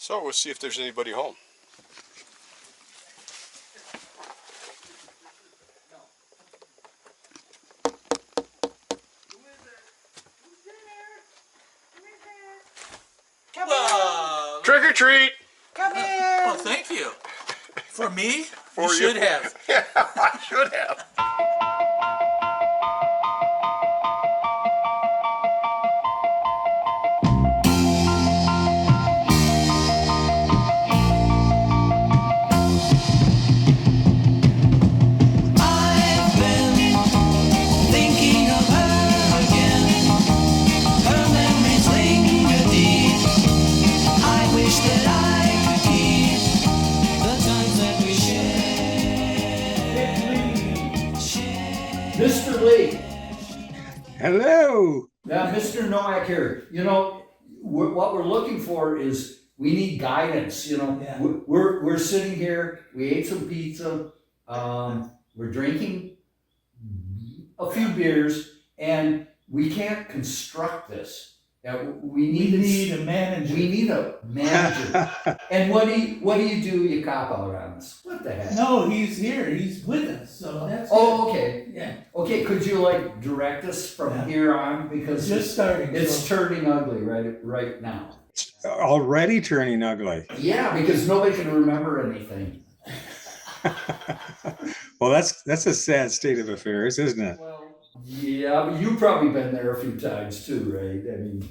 So we'll see if there's anybody home. Come in. Trick or treat. Come in. Well, thank you. For me? You should have. Yeah, I should have. I've been thinking of her again. Her memories linger deep. I wish that I could keep the times that we shared. Mr. Lee. Hello. Now, Mr. Nowak here. You know, what we're looking for is we need guidance. You know, Yeah. we're sitting here. We ate some pizza. We're drinking a few beers, and we can't construct this. We need a manager. We need a manager. And what do you do? You cop out on us. What the heck? No, he's here. He's with us. So that's Oh, okay. Yeah. Okay, could you direct us from Yeah. here on, because Just starting. it's turning ugly right now. Already turning ugly. Yeah, because nobody can remember anything. Well, that's a sad state of affairs, isn't it? Well, yeah, but you've probably been there a few times too, right? I mean,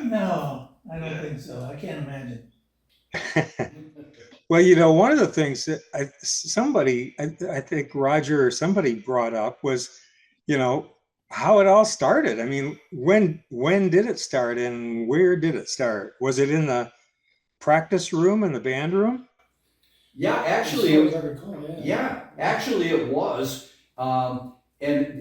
No, I don't think so. I can't imagine. Well, you know, one of the things that I think Roger or somebody brought up was, you know, how it all started. I mean, when did it start and where did it start? Was it in the practice room in the band room? yeah, actually, actually it was. And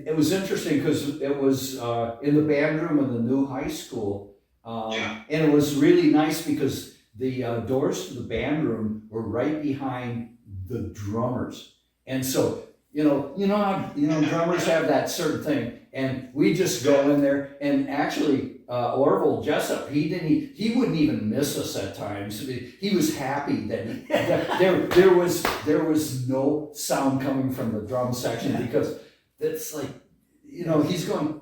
it was interesting because it was in the band room of the new high school. And it was really nice because the doors to the band room were right behind the drummers. And so, drummers have that certain thing. And we just go in there, and actually, Orville Jessup, he wouldn't even miss us at times. He was happy that there was no sound coming from the drum section, because it's like, he's going,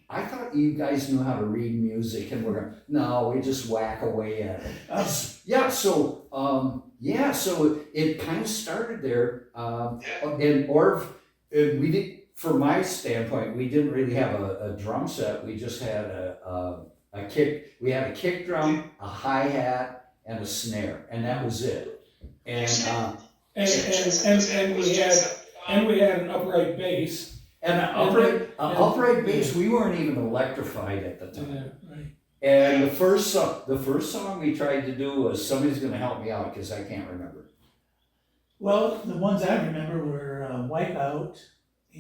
I thought you guys knew how to read music, and we're going, no, we just whack away at it. So it kind of started there. And we did, from my standpoint, we didn't really have a drum set. We just had a kick. We had a kick drum, a hi-hat, and a snare, and that was it. And we had an upright bass. And an upright bass. We weren't even electrified at the time. Yeah, right. And the first song we tried to do was, somebody's going to help me out because I can't remember. Well, the ones I remember were Wipeout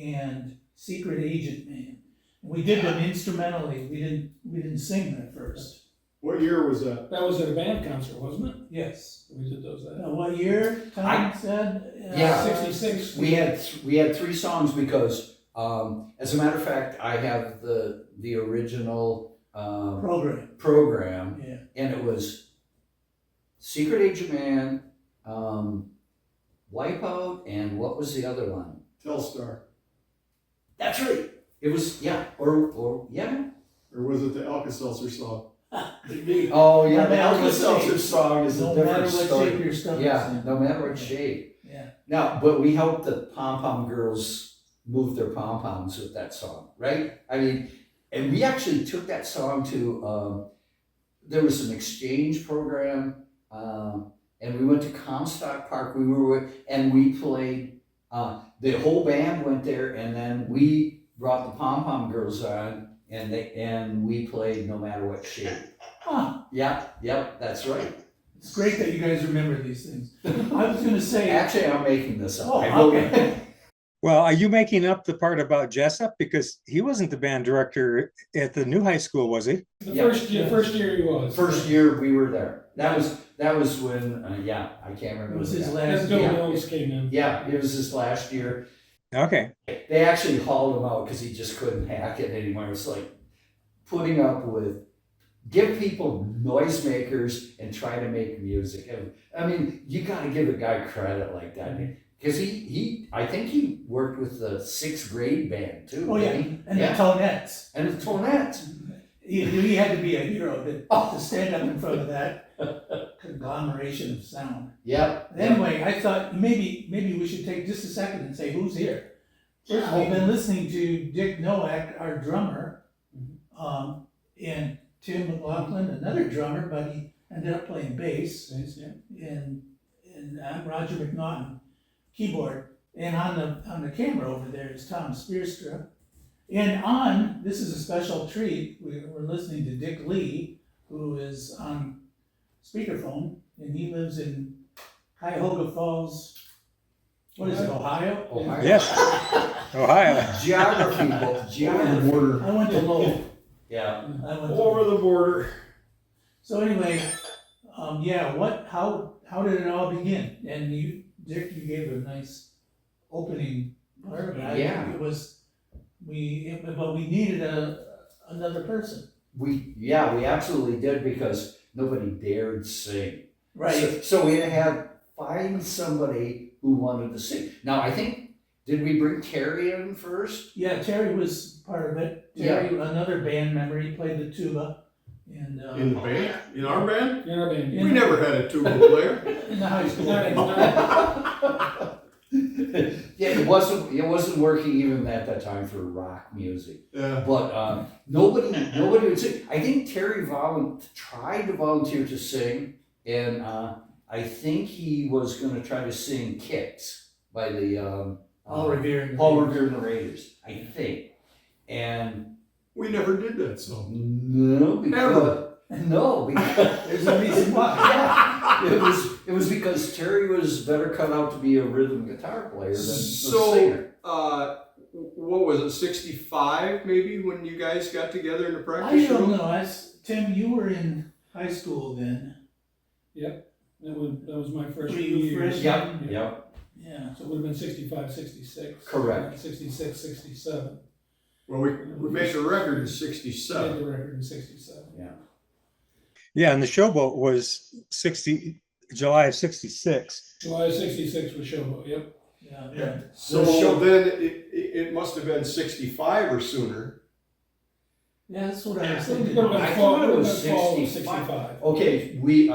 and Secret Agent Man. And we did them instrumentally. We didn't sing them at first. What year was that? That was at a band concert, wasn't it? Yes. We did those that. What year? Tom said. Yeah. 66. We had three songs because, as a matter of fact, I have the original program, Yeah. and it was Secret Agent Man, Wipeout, and what was the other one? Telstar. That's right. It was, or yeah. Or was it the Alka-Seltzer song? Oh yeah, No the matter what Alka-Seltzer shape. song is No a matter different what story. shape your stomach's Yeah, in. no matter what shape. Yeah. Now, but we helped the pom-pom girls move their pom-poms with that song, right? I mean, and we actually took that song to, there was an exchange program, and we went to Comstock Park. And we played, the whole band went there, and then we brought the pom-pom girls on, and we played No Matter What Shape. Huh. Yep, that's right. It's great that you guys remember these things. I was going to say. Actually, I'm making this up. Oh, okay. Well, are you making up the part about Jessup? Because he wasn't the band director at the new high school, was he? First year he was. First year we were there. That was when, I can't remember. It was his that. last As Bill year. Mills came in. Yeah, it was his last year. Okay. They actually hauled him out because he just couldn't hack it anymore. It's like putting up with give people noisemakers and try to make music. And, I mean, you got to give a guy credit like that because I think he worked with the 6th grade band too. Oh, yeah, didn't he? and Yeah. the Tonettes. And the Tonettes. He had to be a hero to stand up in front of that conglomeration of sound. Yep. Anyway, I thought maybe we should take just a second and say who's here. First, we've been listening to Dick Nowak, our drummer, and Tim McLaughlin, another drummer, but he ended up playing bass. And I'm Roger MacNaughton, keyboard. And on the camera over there is Tom Speerstra. And this is a special treat, we're listening to Dick Lee, who is on speakerphone, and he lives in Cuyahoga Falls, what is it, Ohio? Ohio. Yes, Ohio. Geography. Border. I went to Lowell. Yeah. I went to Over the border. So anyway, how did it all begin? And Dick, you gave a nice opening part of it. Yeah. But we needed another person. We absolutely did because nobody dared sing. Right. So we had to find somebody who wanted to sing. Now I think, did we bring Terry in first? Yeah, Terry was part of it. Terry, another band member, he played the tuba. And In the band? In our band? In our band. We never had a tuba player. in the high school. Yeah, it wasn't working even at that time for rock music. Yeah. But nobody would sing. I think Terry tried to volunteer to sing, and I think he was going to try to sing "Kicks" by the All Revere. Paul Revere and the Raiders, I think. And We never did that song. no, because There's a reason why. yeah, it was because Terry was better cut out to be a rhythm guitar player than a singer. What was it, 65 maybe, when you guys got together in the I practice don't room? know. Tim, you were in high school then. That was my first Were you year. freshman? Yep. Yeah. So it would have been 65, 66. Correct. 66, 67. Well, we made the record in Made 67. the record in 67. Yeah, and the Showboat was July of 66. July 66 was Showboat, yep. Yeah. So then it must have been 65 or sooner. Yeah, that's what I was It would thinking. have been I fall, thought it would have was been fall of 65. 65. Okay, The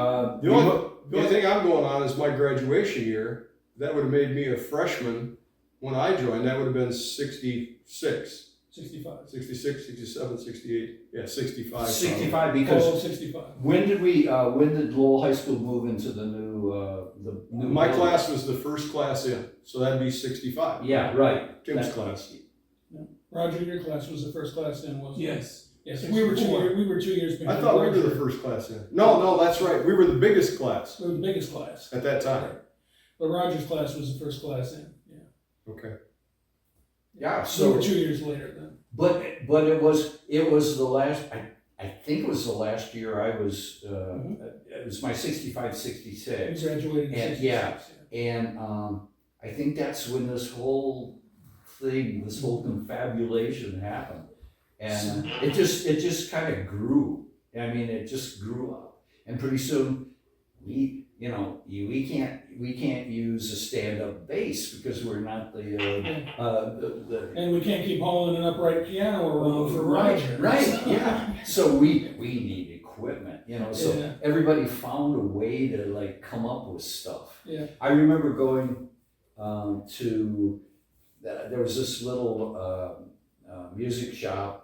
only thing I'm going on is my graduation year. That would have made me a freshman when I joined. That would have been 66. 65. 66, 67, 68, yeah, 65. 65 Fall of because 65. when did Lowell High School move into the new My building? class was the first class in, so that'd be 65. Yeah, right. Tim's That- class. Roger, your class was the first class in, wasn't it? Yes. Yes, we were 2 years behind. I thought we were Roger. the first class in. No, that's right. We were the biggest class We were the biggest class. at that time. But Roger's class was the first class in, yeah. Okay. Yeah, We so were 2 years later then. but it was the last. I think it was the last year I was. It was my 65, We 66, graduated in And- 66. yeah. and I think that's when this whole confabulation happened, and it just kind of grew. I mean, it just grew up, and pretty soon we can't use a stand-up bass because we're not the And we can't keep hauling an upright piano around for Roger. right, yeah. So we need equipment, so Yeah. everybody found a way to like come up with stuff. Yeah. I remember going there was this little music shop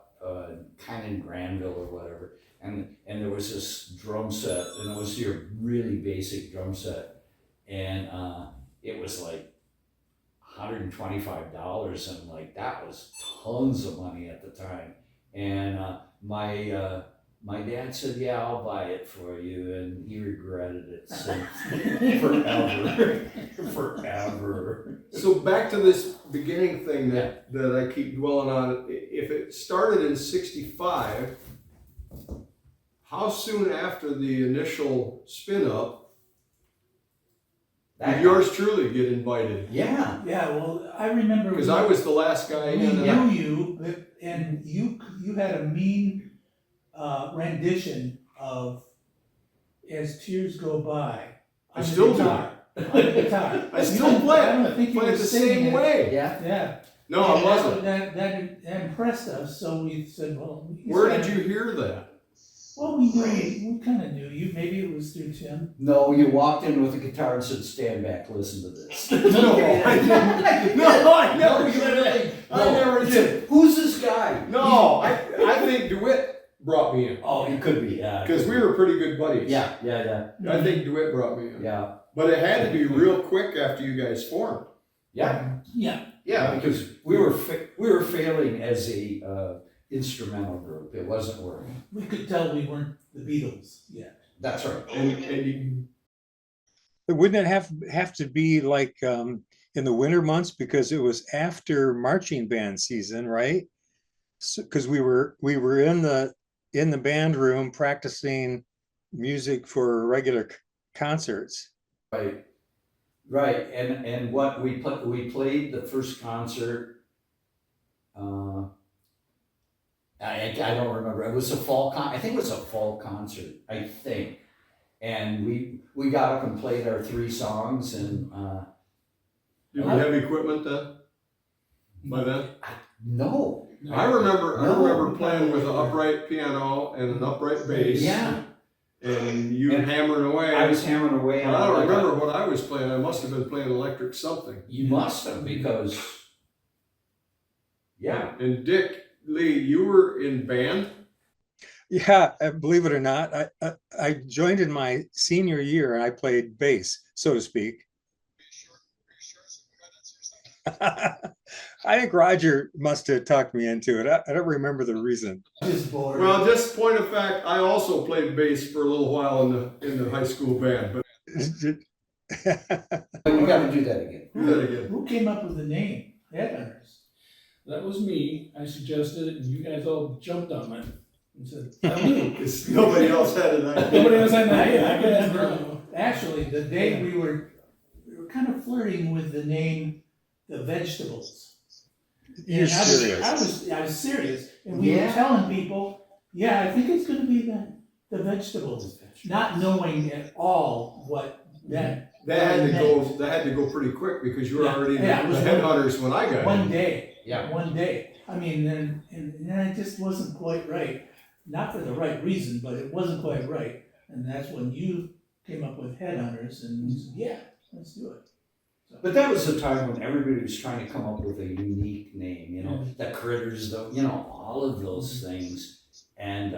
kind of in Granville or whatever, and there was this drum set, and it was your really basic drum set, and it was like $125, and like that was tons of money at the time. And my dad said, "Yeah, I'll buy it for you," and he regretted it since forever. So back to this beginning thing that I keep dwelling on. If it started in 65, how soon after the initial spin-up did yours truly get invited? Yeah. Yeah, well, I remember. Because I was the last guy We in. knew you, and you had a mean rendition of As Tears Go By. I still do. On the guitar. I still play I don't it. think you Play were it the singing same it. way. Yeah. Yeah. No, I And wasn't. That impressed us, so we said, well. Where did you hear that? Well, we knew, we kind of knew you. Maybe it was through Tim. No, you walked in with a guitar and said, "Stand back, listen to this." No, I didn't. No, I never you said really- it. I never you did. said, "Who's this guy?" No, I think DeWitt brought me in. Oh, he could be, yeah. Because we were pretty good buddies. Yeah. I think DeWitt brought me in. Yeah. But it had to be real quick after you guys formed. Yeah. Yeah. Yeah, because we were failing as a instrumental group. It wasn't working. We could tell we weren't the Beatles yet. That's right. And you, Wouldn't it have to be like in the winter months because it was after marching band season, right? Because we were in the band room practicing music for regular concerts. Right, and what we played the first concert. I don't remember. It was a fall I think it was a fall concert. I think, and we got up and played our 3 songs, and did we have equipment then? By then? no. I remember No. playing with an upright piano and an upright bass. Yeah, And you And hammering away. I was hammering away. But I don't like remember what I was playing. I must have been playing electric something. You must have, because yeah. And Dick Lee, you were in band? Yeah, believe it or not, I joined in my senior year and I played bass, so to speak. I think Roger must have talked me into it. I don't remember the reason. Just bored. Well, just point of fact, I also played bass for a little while in the high school band, but But you got to do that again. do that again. Who came up with the name HeadHunters? That was me. I suggested it, and you guys all jumped on it and said, "That'll do." Because nobody else had an idea. Nobody else had an I idea. I guess. remember, actually, the day we were kind of flirting with the name The Vegetables. You're And serious. I was serious, and we were Yeah. telling people, yeah, I think it's going to be the Vegetables, not knowing at all what that. That had to go pretty quick because you were Yeah. already Yeah, it the was headhunters when I got One in. day. Yeah. One day. I mean, and it just wasn't quite right. Not for the right reason, but it wasn't quite right. And that's when you came up with HeadHunters, and we said, yeah, let's do it. But that was the time when everybody was trying to come up with a unique name, you know, the critters, all of those things. And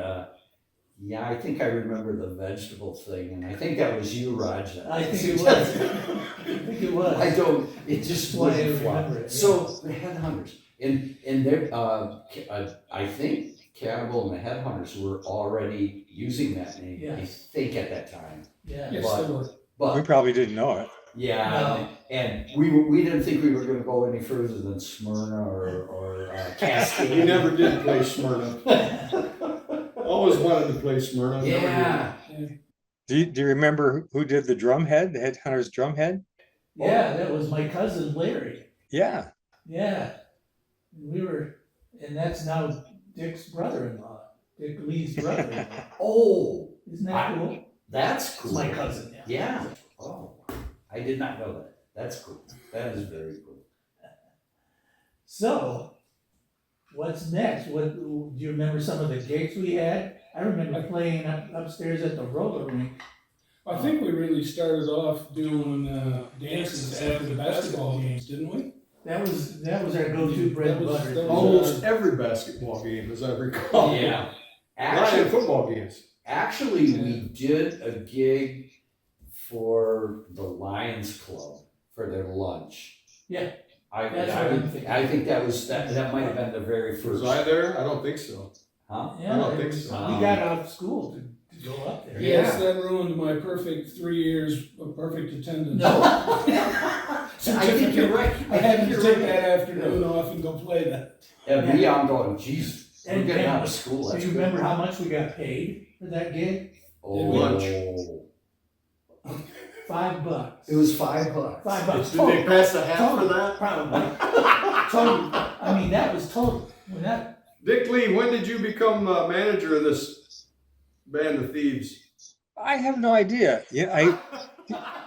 yeah, I think I remember the vegetable thing, and I think that was you, Raj. I think it was. I think it was. It just That's why I wouldn't fly. remember it, So the Headhunters, in their, I think Cannibal and the Headhunters were already using that name, I Yes. think at that time. Yeah. Yes, But- they were. We But probably didn't know it. yeah, No. and we didn't think we were gonna go any further than Smyrna or Cascade. You never did play Smyrna. Always wanted to play Smyrna. never did. Yeah. Do you remember who did the drum head, the Headhunters drum head? Yeah, that was my cousin Larry. Yeah. Yeah. And that's now Dick's brother-in-law, Dick Lee's brother-in-law. Oh, Isn't that cool? that's It's cool. my cousin, yeah. Yeah. Oh, I did not know that. That's cool. That is very cool. So, what's next? Do you remember some of the gigs we had? I remember playing upstairs at the roller rink. I think we really started off doing dances after the basketball games, didn't we? That was our go-to bread and butter. that was- Almost every basketball game, as I recall. Yeah. Not in Actually, football games. we did a gig for the Lions Club for their lunch. Yeah. I That's think that was that might have been the very Was first. I there? I don't think so. Huh? Yeah, I don't it think was- so. We got out of school to go up there. Yes, that ruined my perfect 3 years of perfect attendance. No. I think you're right. I had to you're take right. that afternoon off and go play that. And me, I'm going, geez, we're And- getting and out of school. Do That's you good. remember how much we got paid for that gig? Oh, Lunch. $5. It was $5. $5. Did they pass a hat for that? Probably. Total. I mean, that was total. When that, Dick Lee, when did you become manager of this Band of Thieves? I have no idea. Yeah,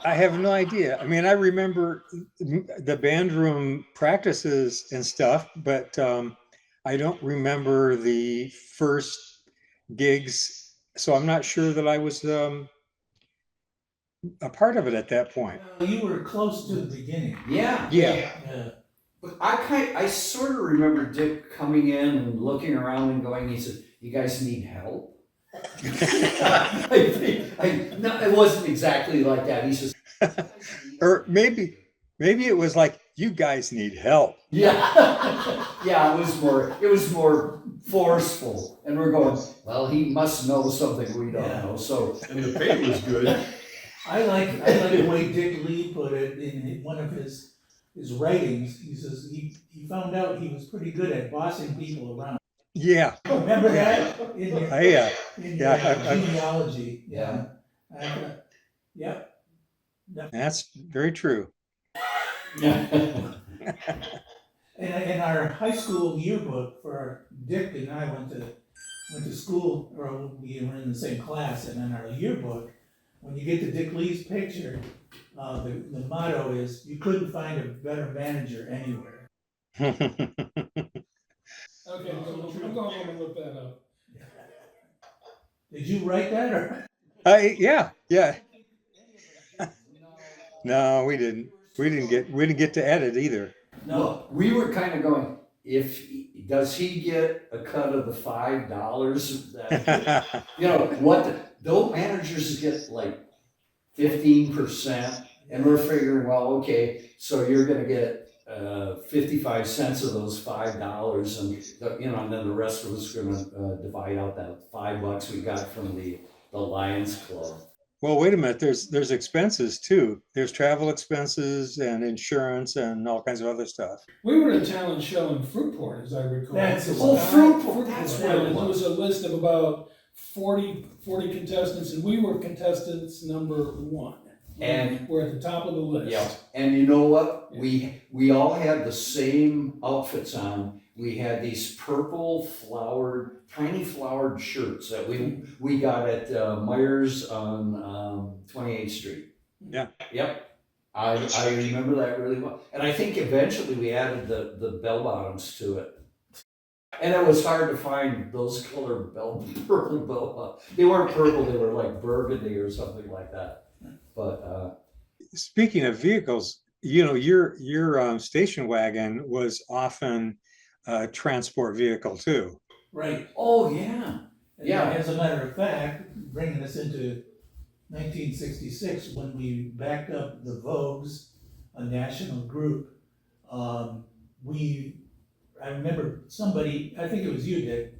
I have no idea. I mean, I remember the band room practices and stuff, but I don't remember the first gigs. So I'm not sure that I was a part of it at that point. Well, you were close to the beginning. Yeah. Yeah. Yeah. But I sort of remember Dick coming in and looking around and going, he said, "You guys need help?" No, it wasn't exactly like that. He says, Or maybe it was like, you guys need help. yeah, yeah, it was more forceful. And we're going, well, he must know something we don't Yeah. know. So, And the paint was good. I like the way Dick Lee put it in one of his writings. He says he found out he was pretty good at bossing people around. Yeah. Remember that in your, I, in yeah, your genealogy? Yeah. Yep. that's very true. yeah. In our high school yearbook, for Dick and I went to school, or we were in the same class, and in our yearbook, when you get to Dick Lee's picture, the motto is, "You couldn't find a better manager anywhere." Okay, I'm going home and look that up. Did you write that, or? Yeah. No, we didn't. We didn't get to edit either. No, we were kind of going, does he get a cut of the $5 that, you know, those managers get like 15%, and we're figuring, well, okay, so you're gonna get 55 cents of those $5, and you know, and then the rest of us are gonna divide out that $5 we got from the Lions Club. Well, wait a minute. There's expenses too. There's travel expenses and insurance and all kinds of other stuff. We were in a talent show in Fruitport, as I recall. That's- Fruitport, that's what it And there was. was a list of about 40 contestants, and we were contestants number 1. And- we're at the top of the list. Yeah, and you know what? We all had the same outfits on. We had these purple tiny flowered shirts that we got at Myers on 28th Street. Yeah. Yep. I remember that really well. And I think eventually we added the bell bottoms to it. And it was hard to find those color purple bell bottoms. They weren't purple, they were like burgundy or something like that. But Speaking of vehicles, you know, your station wagon was often a transport vehicle too. Right. oh yeah. And Yeah. As a matter of fact, bringing us into 1966, when we backed up the Vogues, a national group, I remember somebody, I think it was you, that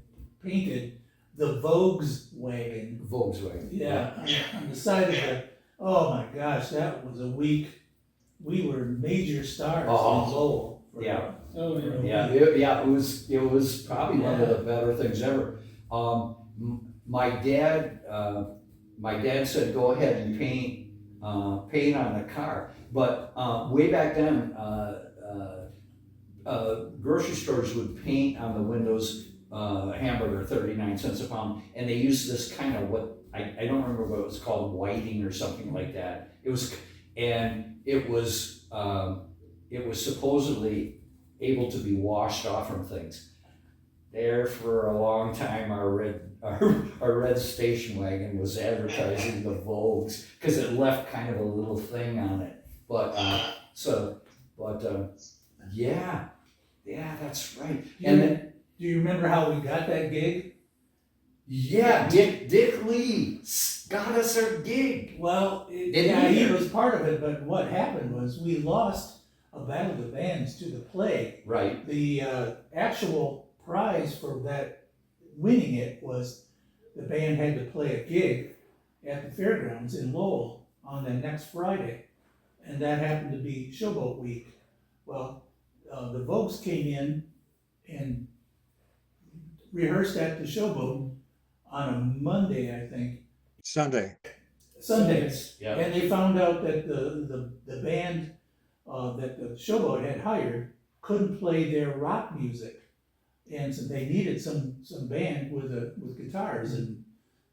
painted the Vogues wagon. Volkswagen. Yeah, on the side of the, oh my gosh, that was a week. We were major stars in Oh, Lowell. yeah. Oh, Yeah, it was probably one of the better things ever. My dad said, go ahead and paint on the car. But way back then, grocery stores would paint on the windows, hamburger 39 cents a pound, and they used this kind of I don't remember what it was called, whiting or something like that. It was supposedly able to be washed off from things. There for a long time, our red station wagon was advertising the Vogues because it left kind of a little thing on it. Yeah, that's right. And then, Do you remember how we got that gig? yeah, Dick Lee got us our gig. Well, Didn't he? he was part of it, but what happened was we lost a battle of the bands to the plague. Right. The actual prize for that, winning it, was the band had to play a gig at the fairgrounds in Lowell on the next Friday, and that happened to be Showboat Week. Well, the Vogues came in and rehearsed at the Showboat on a Monday, I think. Sundays. Yeah. And they found out that the band that the Showboat had hired couldn't play their rock music. And so they needed some band with guitars, and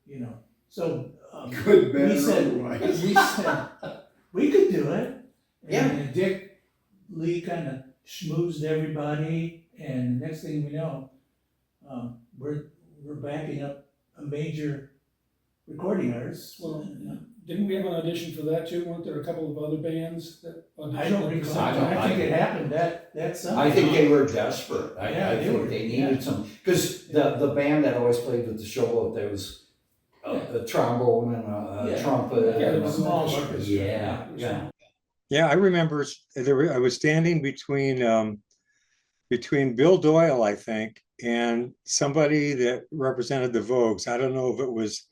you know, so, Good, bad, we or said, otherwise. we could do it. Yeah. And Dick Lee kind of schmoozed everybody, and the next thing we know, we're backing up a major recording artist. Well, didn't we have an audition for that too? Weren't there a couple of other bands that auditioned? I don't recall, I think it happened that summer. I think they were desperate. Yeah, I they think were, they needed yeah. some, because the band that always played with the showboat, there was a trombone and a Yeah. trumpet. Yeah, and there was a- small orchestra. Yeah. Yeah, I remember I was standing between Bill Doyle, I think, and somebody that represented the Vogues. I don't know if it was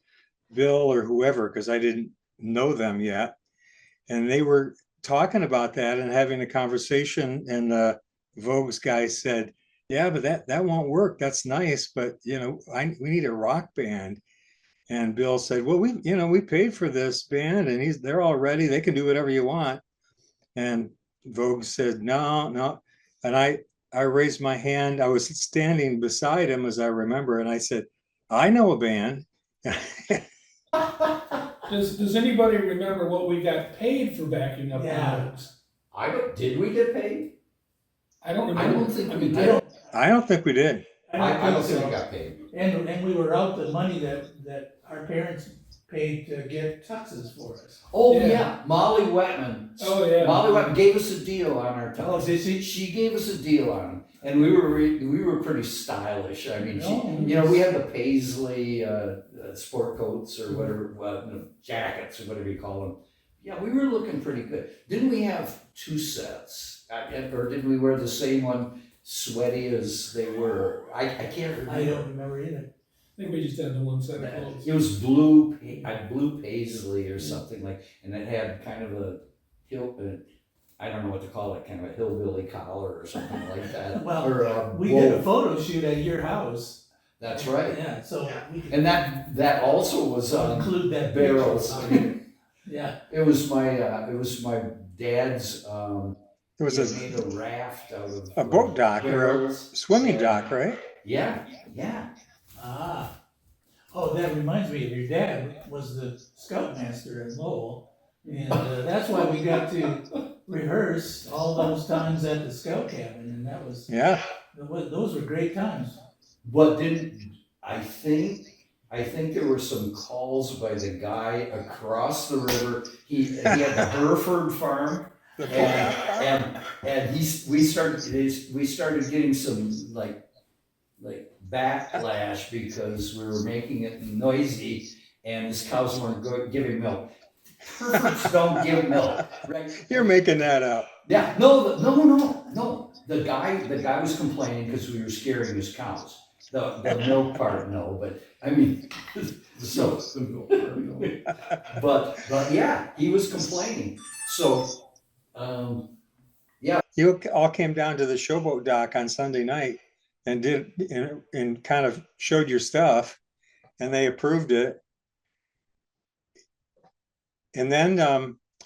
Bill or whoever, because I didn't know them yet. And they were talking about that and having a conversation, and the Vogues guy said, yeah, but that won't work. That's nice, but we need a rock band. And Bill said, well, we paid for this band, and they're all ready. They can do whatever you want. And Vogue said, no. And I raised my hand. I was standing beside him, as I remember, and I said, I know a band. Does anybody remember what we got paid for backing up the Yeah. Vogues? Did we get paid? I don't I remember. don't think we mean, did. I don't think we did. I don't think so. we got paid. And we were out the money that our parents paid to get tuxes for us. Oh, Yeah. yeah, Molly Wetman. Oh, yeah. Molly Wetman gave us a deal on our Oh, tux. did she? She gave us a deal on them, and we were pretty stylish. I mean, No. we had the Paisley sport coats or whatever, jackets or whatever you call them. Yeah, we were looking pretty good. Didn't we have two sets, or did we wear the same one, sweaty as they were? I can't remember. I don't remember either. I think we just had the one set of clothes. It was blue paisley or something like, and it had kind of a I don't know what to call it, kind of a hillbilly collar or something like that. Well, or a We bow. did a photo shoot at your house. That's right. Yeah, so we could And that also was on include that barrels. I picture. mean, Yeah, it was my dad's. It was he made a raft out of a boat dock or a barrels. swimming dock, right? Yeah. Oh, that reminds me of your dad was the scoutmaster in Lowell. And that's why we got to rehearse all those times at the scout cabin, and that was, Yeah. those were great times. But I think there were some calls by the guy across the river. He had the Hereford farm, and we started getting some like backlash because we were making it noisy and his cows weren't giving milk. Herefords don't give milk, right? You're making that up. Yeah, no. The guy was complaining because we were scaring his cows. The milk part, no, but I mean, so. But yeah, he was complaining. So, You all came down to the showboat dock on Sunday night and and kind of showed your stuff, and they approved it. And then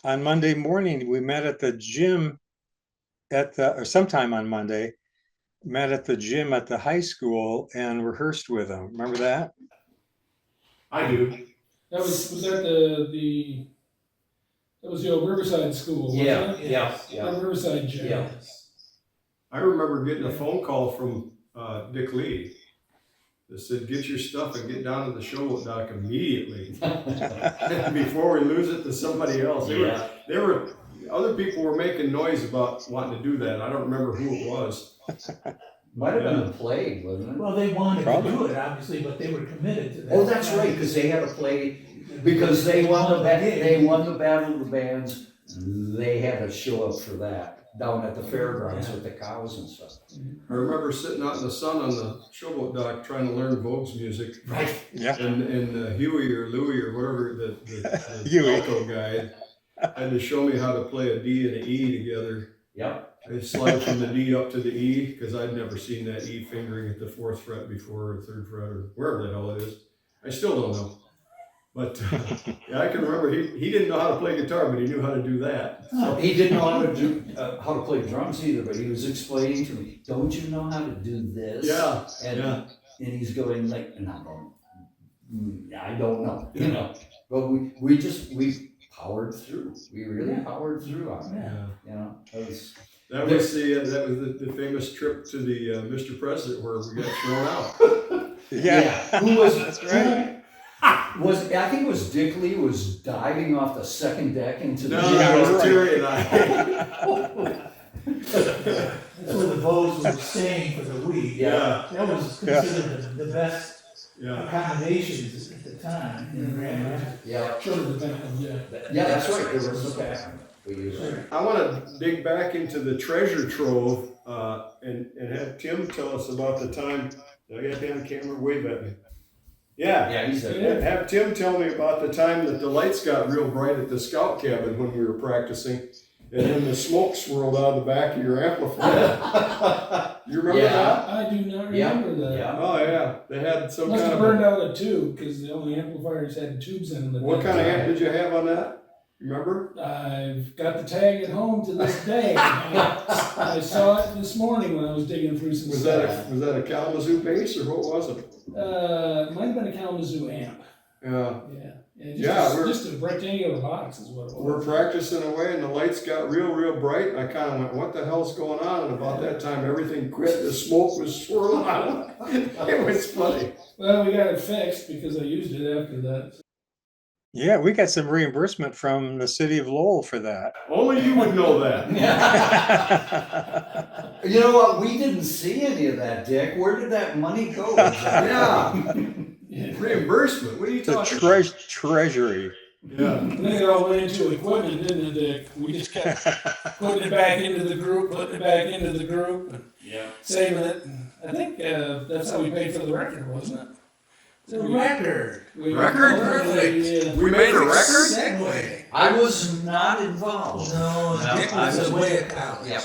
on Monday morning, we met at the gym or sometime on Monday, met at the gym at the high school and rehearsed with them. Remember that? I do. That was that that was the old Riverside School, wasn't it? yeah. The Riverside gym. Yeah. I remember getting a phone call from Dick Lee that said, get your stuff and get down to the showboat dock immediately before we lose it to somebody else. They were other people were making noise about wanting to do that. I don't remember who it was. Might have been the plague, wasn't it? Well, they wanted Probably. to do it, obviously, but they were committed to that. Oh, that's right, because they had a play, because they won the Battle of the Bands. They had to show up for that down at the fairgrounds with the cows and stuff. I remember sitting out in the sun on the showboat dock trying to learn Vogue's music. Right. Yeah. And Huey or Louie or whatever the Huey. alto guy had to show me how to play a D and an E together. Yep. I slide from the D up to the E because I'd never seen that E fingering at the 4th fret before, or 3rd fret, or wherever the hell it is. I still don't know. But yeah, I can remember he didn't know how to play guitar, but he knew how to do that. So he didn't know how to play drums either, but he was explaining to me, don't you know how to do this? Yeah, And yeah. and he's going like, and I'm going, I don't know, you know, but we powered through. We really powered through on that, you know. That was the famous trip to the Mr. President where we got thrown out. Yeah. Who was That's right. I think it was Dick Lee was diving off the second deck into the No, it was right. Terry and I. That's where the bows were staying for the week. Yeah. That was considered the best Yeah. accommodations at the time in Grand Rapids. Yeah, Short of the back of, yeah. that's right. There was a back. We used it. I want to dig back into the treasure trove and have Tim tell us about the time. I got you on camera. Wave at me. Yeah. Yeah, he said. Have Tim tell me about the time that the lights got real bright at the scout cabin when we were practicing, and then the smoke swirled out of the back of your amplifier. You remember that? I do not remember that. Yeah. Oh yeah, they had some Must kind have of. burned out a tube because the only amplifiers had tubes in them. What kind of amp did you have on that? Remember? I've got the tag at home to this day. I saw it this morning when I was digging through some Was stuff. that a Kalamazoo bass or what was it? It might have been a Kalamazoo amp. Yeah. Yeah. Just a rectangular box is what it was. We're practicing away and the lights got real bright. And I kind of went, what the hell's going on? And about that time, everything quit. The smoke was swirling out. It was funny. Well, we got it fixed because I used it after that. Yeah, we got some reimbursement from the city of Lowell for that. Only you would know that. You know what? We didn't see any of that, Dick. Where did that money go? Yeah. Reimbursement? What are you The talking about? treasury. Yeah. I think it all went into equipment, didn't it, Dick? We just kept putting it back into the group, and Yeah. saving it. I think that's how we paid for the record, wasn't it? The record. Record? Yeah. We made a record? Segway. I was not involved. No, Dick was away at college. Yep.